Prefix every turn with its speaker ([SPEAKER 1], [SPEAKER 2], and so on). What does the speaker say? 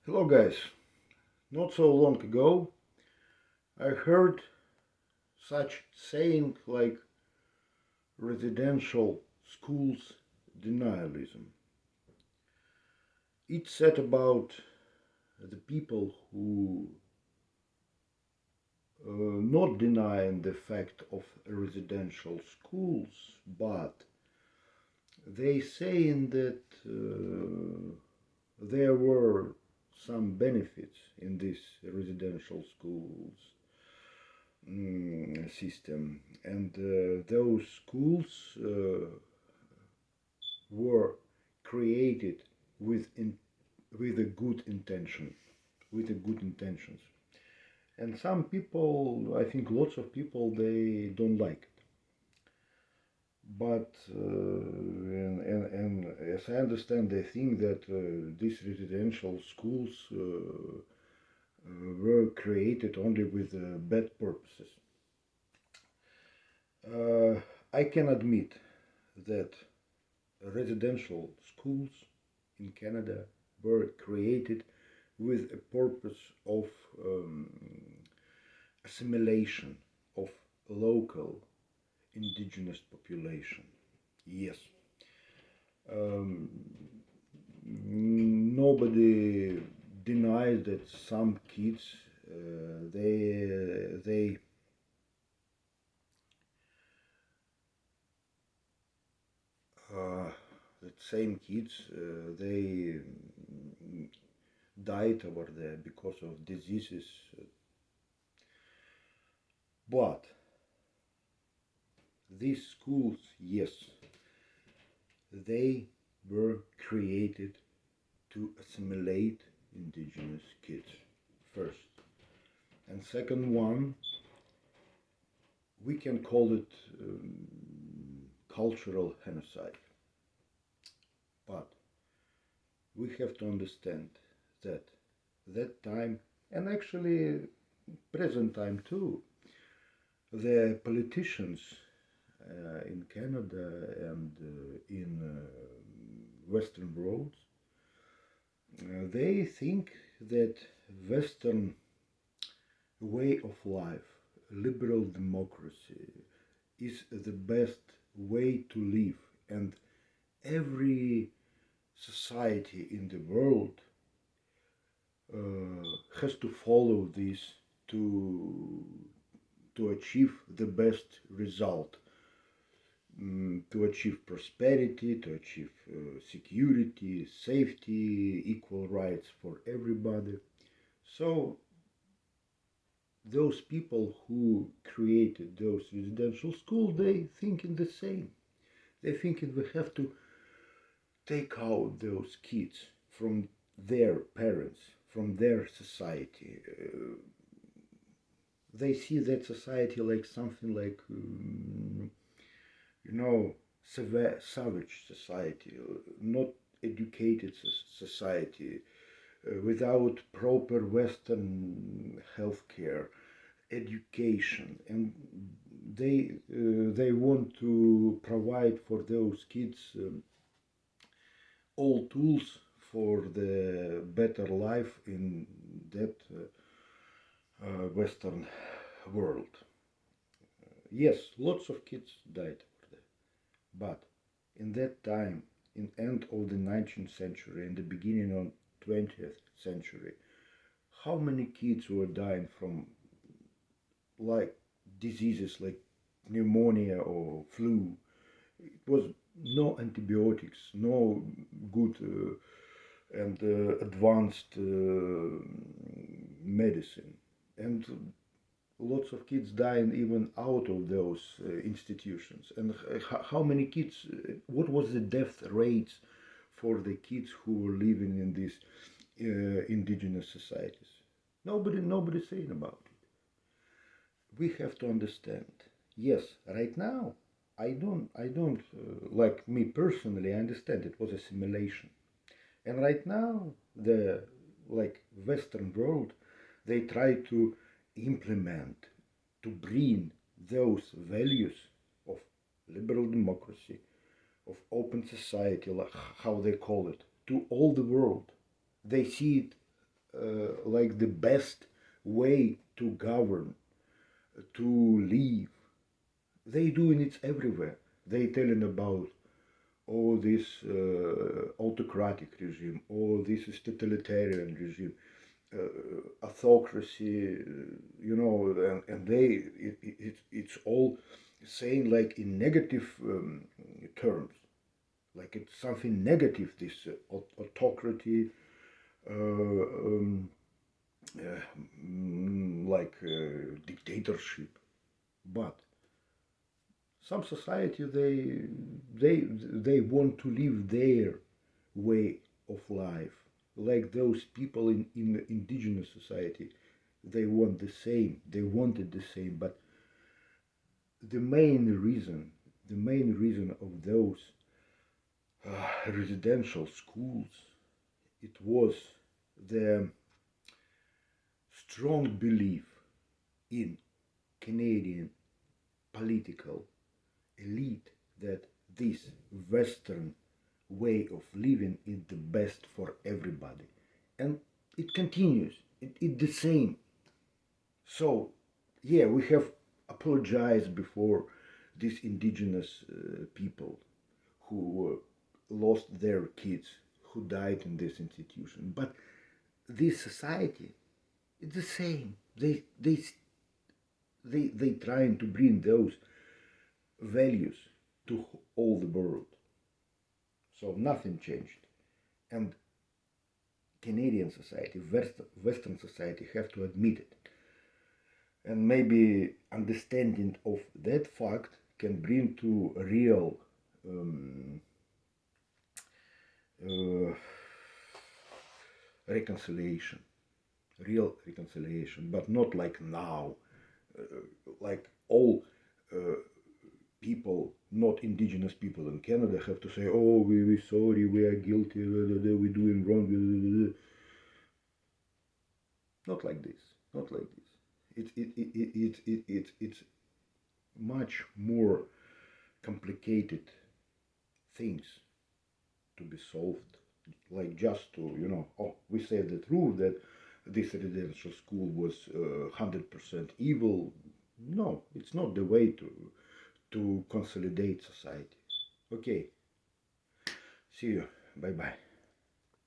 [SPEAKER 1] Hello guys, not so long ago I heard such saying like residential schools denialism. It said about the people who not denying the fact of residential schools, but they saying that there were some benefits in these residential schools system, and those schools were created with with a good intention, with a good intentions. And some people, I think, lots of people, they don't like it. But and as I understand, they think that these residential schools were created only with bad purposes. Uh, I can admit that residential schools in Canada were created with a purpose of um, assimilation of local indigenous population. Yes. Um, Nobody denies that some kids they uh, that same kids they died over there because of diseases. But these schools, yes, they were created to assimilate indigenous kids first. And second one, we can call it cultural genocide. But we have to understand that that time, and actually present time too, the politicians in Canada and in Western world, they think that Western way of life, liberal democracy, is the best way to live, and every society in the world has to follow this to achieve the best result, to achieve prosperity, to achieve security, safety, equal rights for everybody. So those people who created those residential schools, they thinking the same. They thinking we have to take out those kids from their parents, from their society. They see that society like something like, you know, savage society, not educated society, without proper Western healthcare, education, and they want to provide for those kids all tools for the better life in that Western world. Yes, lots of kids died over there, but in that time, in end of the 19th century and the beginning of 20th century, how many kids were dying from like diseases like pneumonia or flu? It was no antibiotics, no good and advanced medicine, and lots of kids dying even out of those institutions. And how many kids? What was the death rates for the kids who were living in these indigenous societies? Nobody saying about it. We have to understand. Yes, right now, I don't like me personally. I understand it was assimilation, and right now the like Western world, they try to implement, to bring those values of liberal democracy, of open society, like how they call it, to all the world. They see it like the best way to govern, to live. They doing it everywhere. They telling about all this autocratic regime, all this is totalitarian regime, autocracy, and it's all saying like in negative terms, like it's something negative. This autocracy, uh, um, like dictatorship, but some society they want to live their way of life, like those people in the indigenous society. They want the same, they wanted the same, but the main reason of those residential schools, it was the strong belief in Canadian political elite that this Western way of living is the best for everybody. And it continues. It's the same. So, yeah, we have apologized before these indigenous people who lost their kids, who died in this institution. But this society, it's the same. They trying to bring those values to all the world. So nothing changed. And Canadian society, Western society have to admit it. And maybe understanding of that fact can bring to a real uh, reconciliation, but not like now, like all people, not indigenous people in Canada, have to say, "Oh, we sorry, we are guilty, we're doing wrong." Not like this. Not like this. It's much more complicated things to be solved. Like just to, oh, we say the truth that this residential school was 100% evil. No, it's not the way to consolidate society. Okay, see you. Bye bye.